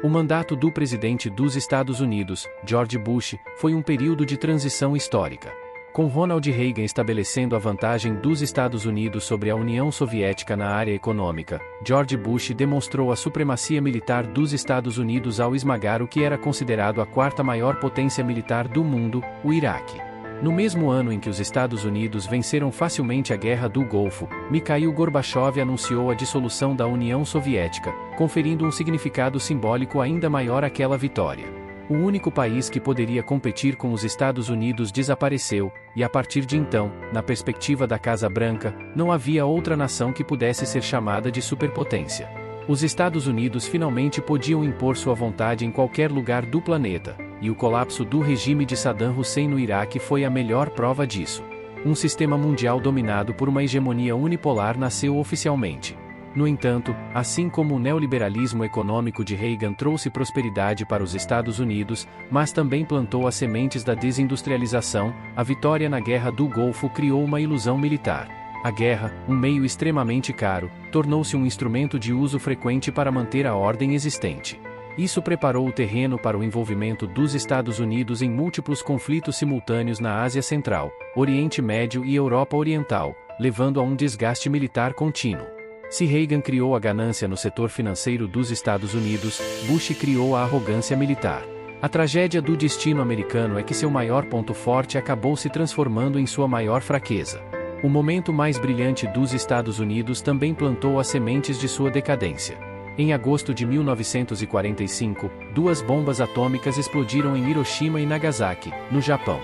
O mandato do presidente dos Estados Unidos, George Bush, foi um período de transição histórica. Com Ronald Reagan estabelecendo a vantagem dos Estados Unidos sobre a União Soviética na área econômica, George Bush demonstrou a supremacia militar dos Estados Unidos ao esmagar o que era considerado a quarta maior potência militar do mundo, o Iraque. No mesmo ano em que os Estados Unidos venceram facilmente a Guerra do Golfo, Mikhail Gorbachev anunciou a dissolução da União Soviética, conferindo um significado simbólico ainda maior àquela vitória. O único país que poderia competir com os Estados Unidos desapareceu, e a partir de então, na perspectiva da Casa Branca, não havia outra nação que pudesse ser chamada de superpotência. Os Estados Unidos finalmente podiam impor sua vontade em qualquer lugar do planeta, e o colapso do regime de Saddam Hussein no Iraque foi a melhor prova disso. Um sistema mundial dominado por uma hegemonia unipolar nasceu oficialmente. No entanto, assim como o neoliberalismo econômico de Reagan trouxe prosperidade para os Estados Unidos, mas também plantou as sementes da desindustrialização, a vitória na Guerra do Golfo criou uma ilusão militar. A guerra, um meio extremamente caro, tornou-se um instrumento de uso frequente para manter a ordem existente. Isso preparou o terreno para o envolvimento dos Estados Unidos em múltiplos conflitos simultâneos na Ásia Central, Oriente Médio e Europa Oriental, levando a um desgaste militar contínuo. Se Reagan criou a ganância no setor financeiro dos Estados Unidos, Bush criou a arrogância militar. A tragédia do destino americano é que seu maior ponto forte acabou se transformando em sua maior fraqueza. O momento mais brilhante dos Estados Unidos também plantou as sementes de sua decadência. Em agosto de 1945, 2 bombas atômicas explodiram em Hiroshima e Nagasaki, no Japão.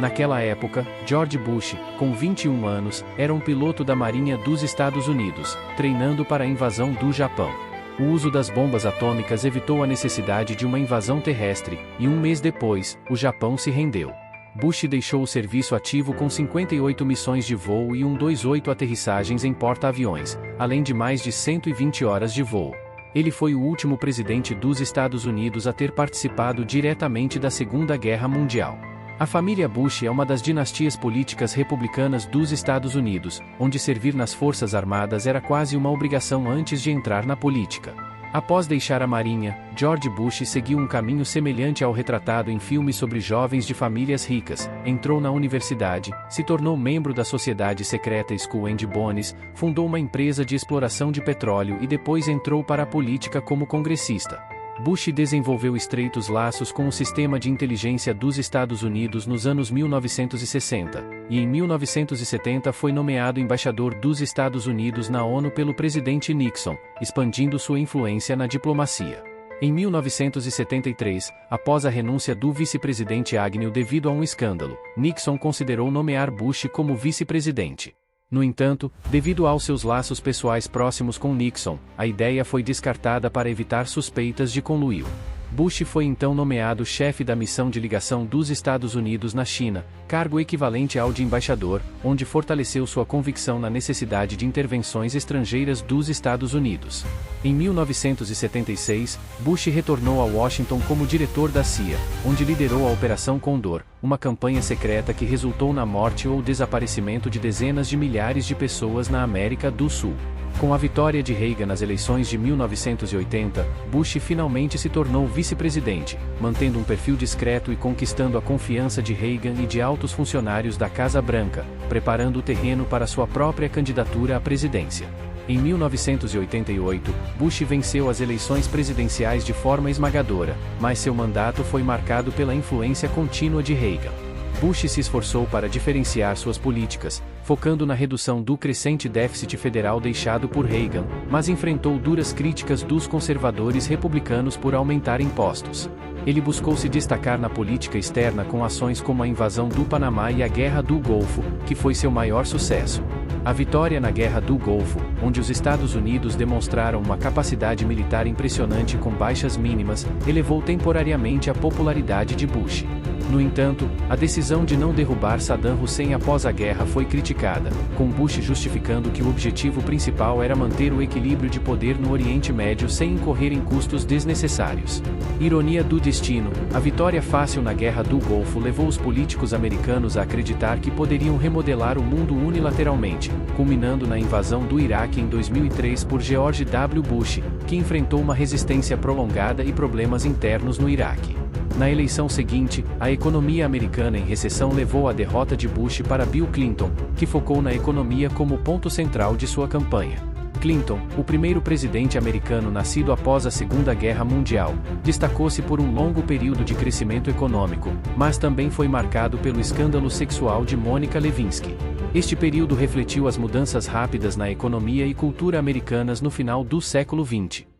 Naquela época, George Bush, com 21 anos, era um piloto da Marinha dos Estados Unidos, treinando para a invasão do Japão. O uso das bombas atômicas evitou a necessidade de uma invasão terrestre, e um mês depois, o Japão se rendeu. Bush deixou o serviço ativo com 58 missões de voo e 128 aterrissagens em porta-aviões, além de mais de 120 horas de voo. Ele foi o último presidente dos Estados Unidos a ter participado diretamente da Segunda Guerra Mundial. A família Bush é uma das dinastias políticas republicanas dos Estados Unidos, onde servir nas Forças Armadas era quase uma obrigação antes de entrar na política. Após deixar a Marinha, George Bush seguiu um caminho semelhante ao retratado em filmes sobre jovens de famílias ricas, entrou na universidade, se tornou membro da sociedade secreta Skull and Bones, fundou uma empresa de exploração de petróleo e depois entrou para a política como congressista. Bush desenvolveu estreitos laços com o sistema de inteligência dos Estados Unidos nos anos 1960, e em 1970 foi nomeado embaixador dos Estados Unidos na ONU pelo presidente Nixon, expandindo sua influência na diplomacia. Em 1973, após a renúncia do vice-presidente Agnew devido a um escândalo, Nixon considerou nomear Bush como vice-presidente. No entanto, devido aos seus laços pessoais próximos com Nixon, a ideia foi descartada para evitar suspeitas de conluio. Bush foi então nomeado chefe da missão de ligação dos Estados Unidos na China, cargo equivalente ao de embaixador, onde fortaleceu sua convicção na necessidade de intervenções estrangeiras dos Estados Unidos. Em 1976, Bush retornou a Washington como diretor da CIA, onde liderou a Operação Condor, uma campanha secreta que resultou na morte ou desaparecimento de dezenas de milhares de pessoas na América do Sul. Com a vitória de Reagan nas eleições de 1980, Bush finalmente se tornou vice-presidente, mantendo um perfil discreto e conquistando a confiança de Reagan e de altos funcionários da Casa Branca, preparando o terreno para sua própria candidatura à presidência. Em 1988, Bush venceu as eleições presidenciais de forma esmagadora, mas seu mandato foi marcado pela influência contínua de Reagan. Bush se esforçou para diferenciar suas políticas, focando na redução do crescente déficit federal deixado por Reagan, mas enfrentou duras críticas dos conservadores republicanos por aumentar impostos. Ele buscou se destacar na política externa com ações como a invasão do Panamá e a Guerra do Golfo, que foi seu maior sucesso. A vitória na Guerra do Golfo, onde os Estados Unidos demonstraram uma capacidade militar impressionante com baixas mínimas, elevou temporariamente a popularidade de Bush. No entanto, a decisão de não derrubar Saddam Hussein após a guerra foi criticada, com Bush justificando que o objetivo principal era manter o equilíbrio de poder no Oriente Médio sem incorrer em custos desnecessários. Ironia do destino, a vitória fácil na Guerra do Golfo levou os políticos americanos a acreditar que poderiam remodelar o mundo unilateralmente, culminando na invasão do Iraque em 2003 por George W. Bush, que enfrentou uma resistência prolongada e problemas internos no Iraque. Na eleição seguinte, a economia americana em recessão levou à derrota de Bush para Bill Clinton, que focou na economia como ponto central de sua campanha. Clinton, o primeiro presidente americano nascido após a Segunda Guerra Mundial, destacou-se por um longo período de crescimento econômico, mas também foi marcado pelo escândalo sexual de Monica Lewinsky. Este período refletiu as mudanças rápidas na economia e cultura americanas no final do século XX.